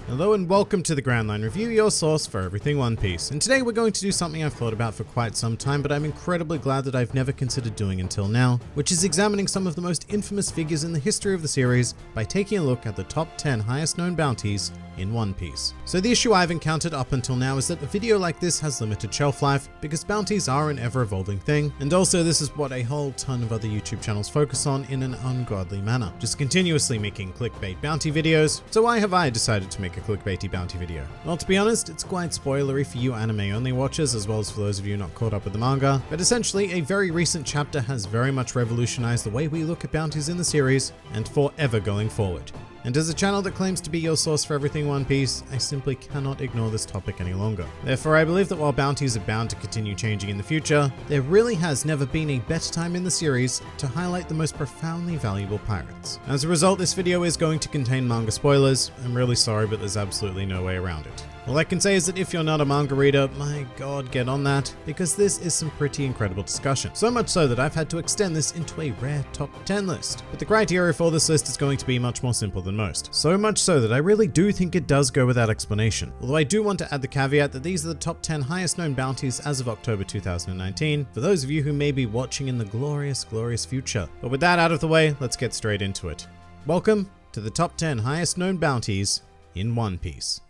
Hello and welcome to the Grand Line Review, your source for everything One Piece. And today we're going to do something I've thought about for quite some time, but I'm incredibly glad that I've never considered doing until now, which is examining some of the most infamous figures in the history of the series by taking a look at the top 10 highest known bounties in One Piece. So the issue I've encountered up until now is that a video like this has limited shelf life because bounties are an ever-evolving thing, and also this is what a whole ton of other YouTube channels focus on in an ungodly manner, just continuously making clickbait bounty videos. So why have I decided to make a clickbaity bounty video? Well, to be honest, it's quite spoilery for you anime only watchers as well as for those of you not caught up with the manga, but essentially a very recent chapter has very much revolutionized the way we look at bounties in the series and forever going forward. And as a channel that claims to be your source for everything One Piece, I simply cannot ignore this topic any longer. Therefore, I believe that while bounties are bound to continue changing in the future, there really has never been a better time in the series to highlight the most profoundly valuable pirates. As a result, this video is going to contain manga spoilers. I'm really sorry, but there's absolutely no way around it. All I can say is that if you're not a manga reader, my god, get on that, because this is some pretty incredible discussion. So much so that I've had to extend this into a rare top 10 list. But the criteria for this list is going to be much more simple than most. So much so that I really do think it does go without explanation. Although I do want to add the caveat that these are the top 10 highest known bounties as of October 2019, for those of you who may be watching in the glorious, glorious future. But with that out of the way, let's get straight into it. Welcome to the top 10 highest known bounties in One Piece.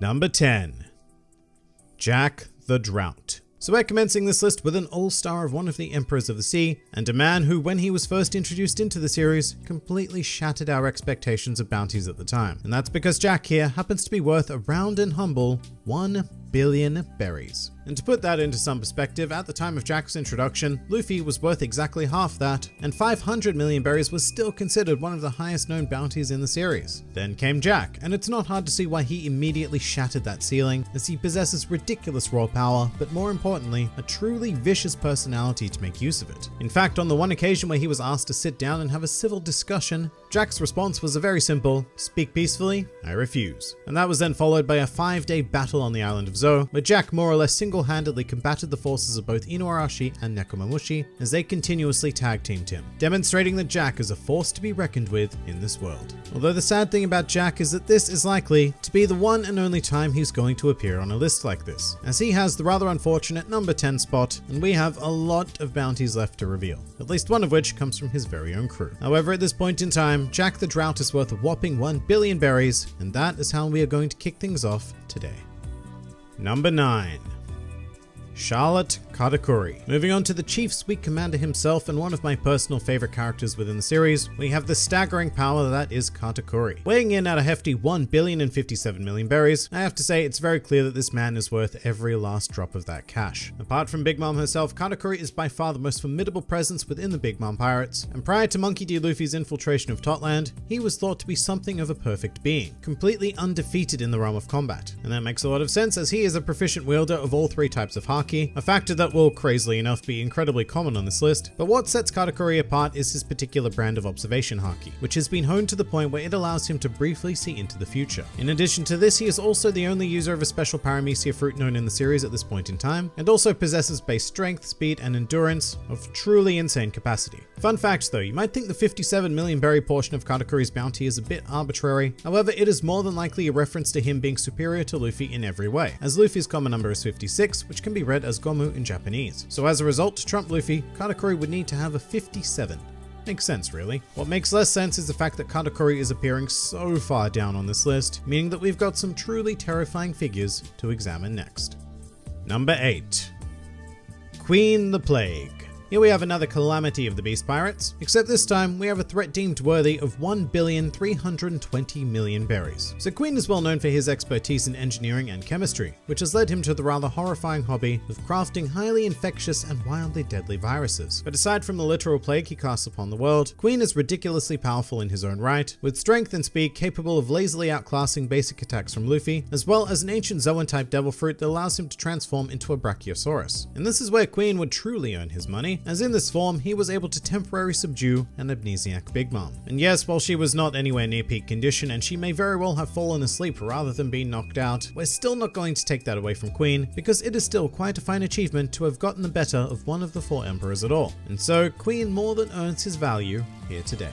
Number 10. Jack the Drought. So we're commencing this list with an all-star of one of the Emperors of the Sea, and a man who, when he was first introduced into the series, completely shattered our expectations of bounties at the time. And that's because Jack here happens to be worth a round and humble 1 billion berries. And to put that into some perspective, at the time of Jack's introduction, Luffy was worth exactly half that, and 500 million berries was still considered one of the highest known bounties in the series. Then came Jack, and it's not hard to see why he immediately shattered that ceiling, as he possesses ridiculous raw power, but more importantly, a truly vicious personality to make use of it. In fact, on the one occasion where he was asked to sit down and have a civil discussion, Jack's response was a very simple, "Speak peacefully, I refuse." And that was then followed by a 5-day battle on the island of Zou, where Jack more or less single-handedly combated the forces of both Inuarashi and Nekomamushi as they continuously tag-teamed him, demonstrating that Jack is a force to be reckoned with in this world. Although the sad thing about Jack is that this is likely to be the one and only time he's going to appear on a list like this, as he has the rather unfortunate number 10 spot, and we have a lot of bounties left to reveal, at least one of which comes from his very own crew. However, at this point in time, Jack the Drought is worth a whopping 1 billion berries, and that is how we are going to kick things off today. Number 9. Charlotte Katakuri. Moving on to the Chief Sweet Commander himself and one of my personal favorite characters within the series, we have the staggering power that is Katakuri. Weighing in at a hefty 1,057 million berries, I have to say it's very clear that this man is worth every last drop of that cash. Apart from Big Mom herself, Katakuri is by far the most formidable presence within the Big Mom pirates, and prior to Monkey D. Luffy's infiltration of Totland, he was thought to be something of a perfect being, completely undefeated in the realm of combat. And that makes a lot of sense as he is a proficient wielder of all 3 types of haki, a factor that will, crazily enough, be incredibly common on this list. But what sets Katakuri apart is his particular brand of observation haki, which has been honed to the point where it allows him to briefly see into the future. In addition to this, he is also the only user of a special paramecia fruit known in the series at this point in time, and also possesses base strength, speed, and endurance of truly insane capacity. Fun fact though, you might think the 57 million berry portion of Katakuri's bounty is a bit arbitrary. However, it is more than likely a reference to him being superior to Luffy in every way, as Luffy's common number is 56, which can be read as Gomu in Japanese. So as a result, to trump Luffy, Katakuri would need to have a 57. Makes sense, really. What makes less sense is the fact that Katakuri is appearing so far down on this list, meaning that we've got some truly terrifying figures to examine next. Number 8. Queen the Plague. Here we have another calamity of the Beast Pirates, except this time we have a threat deemed worthy of 1,320 million berries. So Queen is well known for his expertise in engineering and chemistry, which has led him to the rather horrifying hobby of crafting highly infectious and wildly deadly viruses. But aside from the literal plague he casts upon the world, Queen is ridiculously powerful in his own right, with strength and speed capable of lazily outclassing basic attacks from Luffy, as well as an ancient Zoan-type devil fruit that allows him to transform into a Brachiosaurus. And this is where Queen would truly earn his money, as in this form, he was able to temporarily subdue an amnesiac Big Mom. And yes, while she was not anywhere near peak condition, and she may very well have fallen asleep rather than being knocked out, we're still not going to take that away from Queen, because it is still quite a fine achievement to have gotten the better of one of the 4 emperors at all. And so, Queen more than earns his value here today.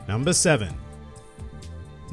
Number 7.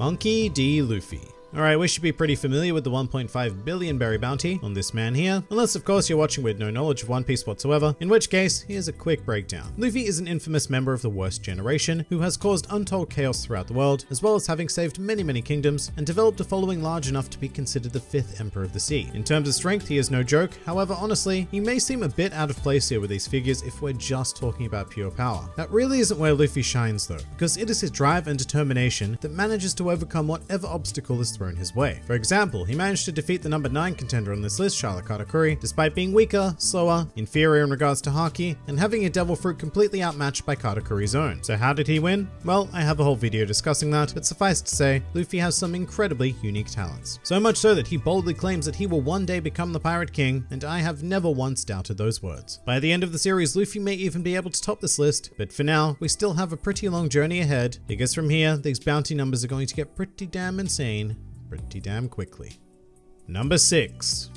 Monkey D. Luffy. Alright, we should be pretty familiar with the 1.5 billion berry bounty on this man here, unless of course you're watching with no knowledge of One Piece whatsoever, in which case, here's a quick breakdown. Luffy is an infamous member of the worst generation, who has caused untold chaos throughout the world, as well as having saved many kingdoms, and developed a following large enough to be considered the 5th Emperor of the Sea. In terms of strength, he is no joke, however honestly, he may seem a bit out of place here with these figures if we're just talking about pure power. That really isn't where Luffy shines though, because it is his drive and determination that manages to overcome whatever obstacle is thrown his way. For example, he managed to defeat the number 9 contender on this list, Charlotte Katakuri, despite being weaker, slower, inferior in regards to Haki, and having a devil fruit completely outmatched by Katakuri's own. So how did he win? Well, I have a whole video discussing that, but suffice to say, Luffy has some incredibly unique talents. So much so that he boldly claims that he will one day become the Pirate King, and I have never once doubted those words. By the end of the series, Luffy may even be able to top this list, but for now, we still have a pretty long journey ahead, because from here, these bounty numbers are going to get pretty damn insane pretty damn quickly. Number 6.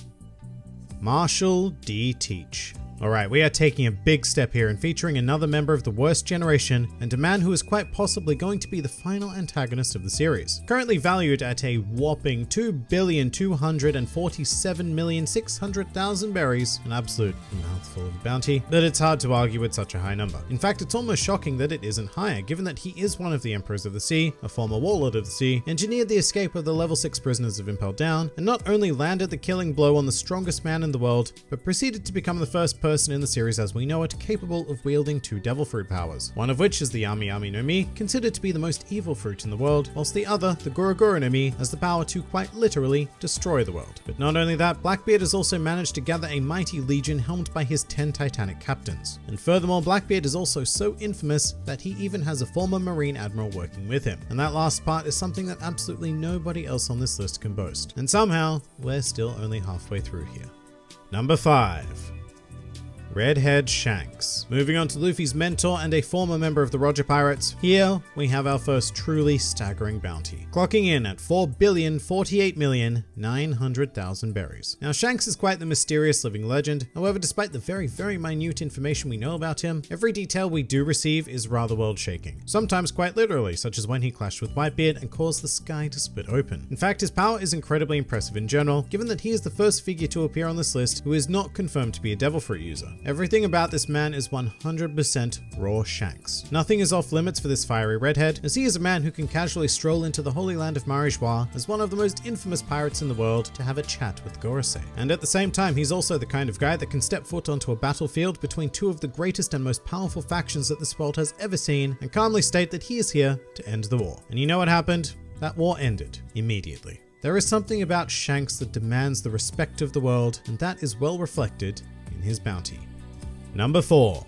Marshall D. Teach. Alright, we are taking a big step here and featuring another member of the worst generation and a man who is quite possibly going to be the final antagonist of the series. Currently valued at a whopping 2,247,600,000 berries, an absolute mouthful of bounty, but it's hard to argue with such a high number. In fact, it's almost shocking that it isn't higher, given that he is one of the Emperors of the Sea, a former warlord of the sea, engineered the escape of the level 6 prisoners of Impel Down, and not only landed the killing blow on the strongest man in the world, but proceeded to become the first person in the series as we know it capable of wielding 2 devil fruit powers, one of which is the Ami Ami no Mi, considered to be the most evil fruit in the world, whilst the other, the Gura Gura no Mi, has the power to quite literally destroy the world. But not only that, Blackbeard has also managed to gather a mighty legion helmed by his 10 Titanic captains. And furthermore, Blackbeard is also so infamous that he even has a former Marine Admiral working with him. And that last part is something that absolutely nobody else on this list can boast. And somehow, we're still only halfway through here. Number 5. Redhead Shanks. Moving on to Luffy's mentor and a former member of the Roger Pirates, here we have our first truly staggering bounty, clocking in at 4,048,900,000 berries. Now Shanks is quite the mysterious living legend, however despite the very minute information we know about him, every detail we do receive is rather world shaking, sometimes quite literally, such as when he clashed with Whitebeard and caused the sky to split open. In fact, his power is incredibly impressive in general, given that he is the first figure to appear on this list who is not confirmed to be a devil fruit user. Everything about this man is 100% raw Shanks. Nothing is off limits for this fiery redhead, as he is a man who can casually stroll into the holy land of Marijois as one of the most infamous pirates in the world to have a chat with Gorosei. And at the same time, he's also the kind of guy that can step foot onto a battlefield between 2 of the greatest and most powerful factions that this world has ever seen and calmly state that he is here to end the war. And you know what happened? That war ended immediately. There is something about Shanks that demands the respect of the world, and that is well reflected in his bounty. Number 4.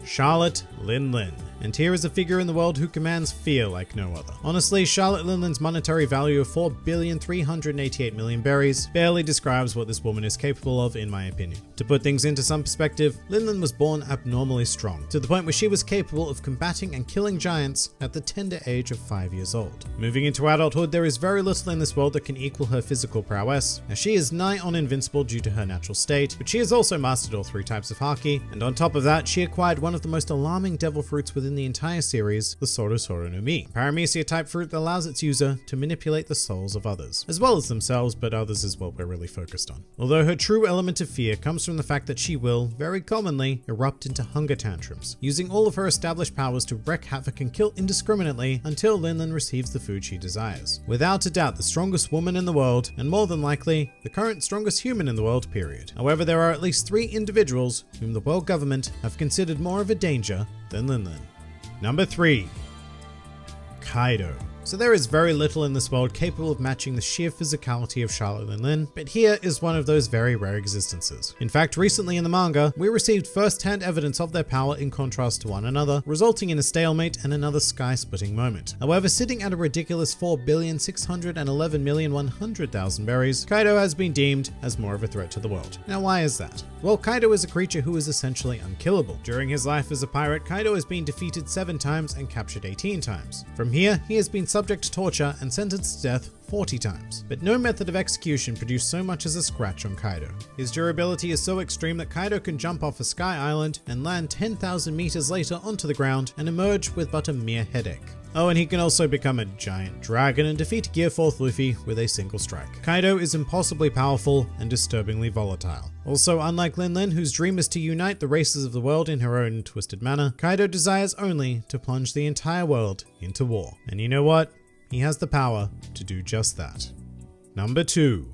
Charlotte Lin Lin. And here is a figure in the world who commands fear like no other. Honestly, Charlotte Lin Lin's monetary value of 4,388,000,000 berries barely describes what this woman is capable of in my opinion. To put things into some perspective, Lin Lin was born abnormally strong, to the point where she was capable of combating and killing giants at the tender age of 5 years old. Moving into adulthood, there is very little in this world that can equal her physical prowess, as she is nigh on invincible due to her natural state, but she has also mastered all 3 types of Haki, and on top of that, she acquired one of the most alarming devil fruits within the entire series, the Soro Soro no Mi, a paramecia type fruit that allows its user to manipulate the souls of others, as well as themselves, but others is what we're really focused on. Although her true element of fear comes from the fact that she will, very commonly, erupt into hunger tantrums, using all of her established powers to wreak havoc and kill indiscriminately until Lin Lin receives the food she desires. Without a doubt the strongest woman in the world, and more than likely, the current strongest human in the world, period. However, there are at least 3 individuals whom the world government have considered more of a danger than Lin Lin. Number 3. Kaido. So there is very little in this world capable of matching the sheer physicality of Charlotte Lin Lin, but here is one of those very rare existences. In fact, recently in the manga, we received first-hand evidence of their power in contrast to one another, resulting in a stalemate and another sky-splitting moment. However, sitting at a ridiculous 4,611,100,000 berries, Kaido has been deemed as more of a threat to the world. Now why is that? Well, Kaido is a creature who is essentially unkillable. During his life as a pirate, Kaido has been defeated 7 times and captured 18 times. From here, he has been subject to torture and sentenced to death 40 times. But no method of execution produced so much as a scratch on Kaido. His durability is so extreme that Kaido can jump off a sky island and land 10,000 meters later onto the ground and emerge with but a mere headache. Oh, and he can also become a giant dragon and defeat Gear 4th Luffy with a single strike. Kaido is impossibly powerful and disturbingly volatile. Also, unlike Lin Lin, whose dream is to unite the races of the world in her own twisted manner, Kaido desires only to plunge the entire world into war. And you know what? He has the power to do just that. Number 2.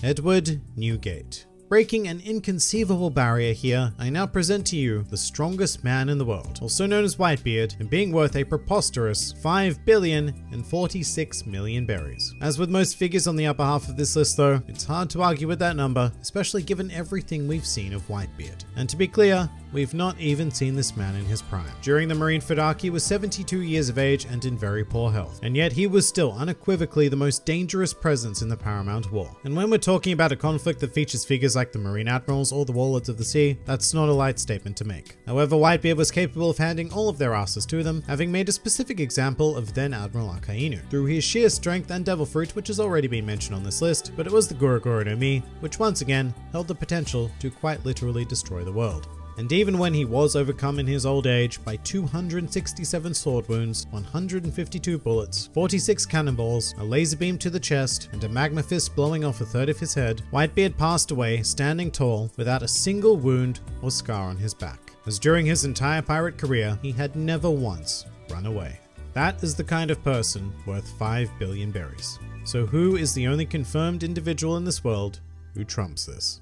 Edward Newgate. Breaking an inconceivable barrier here, I now present to you the strongest man in the world, also known as Whitebeard, and being worth a preposterous 5,046,000,000 berries. As with most figures on the upper half of this list though, it's hard to argue with that number, especially given everything we've seen of Whitebeard. And to be clear, we've not even seen this man in his prime. During the Marineford arc, he was 72 years of age and in very poor health, and yet he was still unequivocally the most dangerous presence in the Paramount War. And when we're talking about a conflict that features figures like the Marine Admirals or the Warlords of the Sea, that's not a light statement to make. However, Whitebeard was capable of handing all of their asses to them, having made a specific example of then Admiral Akainu, through his sheer strength and Devil Fruit, which has already been mentioned on this list, but it was the Guruguru no Mi, which once again held the potential to quite literally destroy the world. And even when he was overcome in his old age by 267 sword wounds, 152 bullets, 46 cannonballs, a laser beam to the chest, and a magma fist blowing off a third of his head, Whitebeard passed away standing tall without a single wound or scar on his back, as during his entire pirate career, he had never once run away. That is the kind of person worth 5 billion berries. So who is the only confirmed individual in this world who trumps this?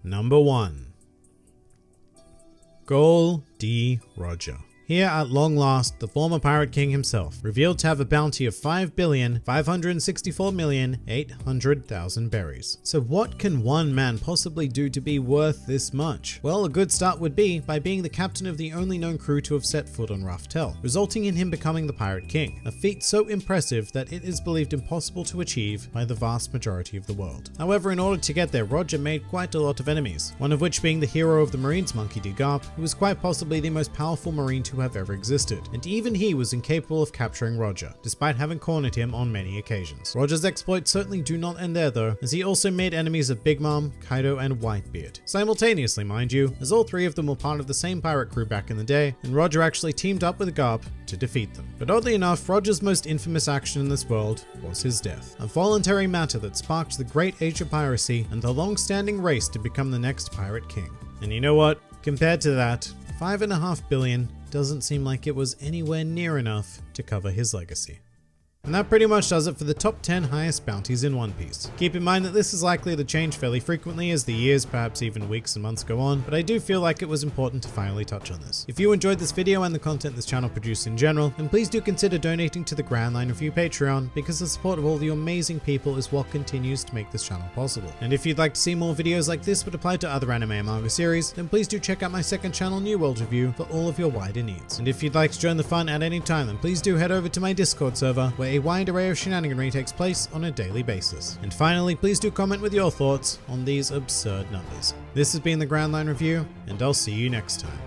Number 1. Gol D. Roger. Here at long last, the former Pirate King himself, revealed to have a bounty of 5,564,800,000 berries. So what can one man possibly do to be worth this much? Well, a good start would be by being the captain of the only known crew to have set foot on Raftel, resulting in him becoming the Pirate King, a feat so impressive that it is believed impossible to achieve by the vast majority of the world. However, in order to get there, Roger made quite a lot of enemies, one of which being the hero of the Marines, Monkey D. Garp, who was quite possibly the most powerful Marine to have ever existed, and even he was incapable of capturing Roger, despite having cornered him on many occasions. Roger's exploits certainly do not end there though, as he also made enemies of Big Mom, Kaido, and Whitebeard. Simultaneously, mind you, as all three of them were part of the same pirate crew back in the day, and Roger actually teamed up with Garp to defeat them. But oddly enough, Roger's most infamous action in this world was his death, a voluntary matter that sparked the great age of piracy and the long-standing race to become the next Pirate King. And you know what? Compared to that, 5.5 billion doesn't seem like it was anywhere near enough to cover his legacy. And that pretty much does it for the top 10 highest bounties in One Piece. Keep in mind that this is likely to change fairly frequently as the years, perhaps even weeks and months go on, but I do feel like it was important to finally touch on this. If you enjoyed this video and the content this channel produces in general, then please do consider donating to the Grand Line Review Patreon, because the support of all the amazing people is what continues to make this channel possible. And if you'd like to see more videos like this but apply to other anime and manga series, then please do check out my second channel, New World Review, for all of your wider needs. And if you'd like to join the fun at any time, then please do head over to my Discord server, where a wide array of shenaniganry takes place on a daily basis. And finally, please do comment with your thoughts on these absurd numbers. This has been the Grand Line Review, and I'll see you next time.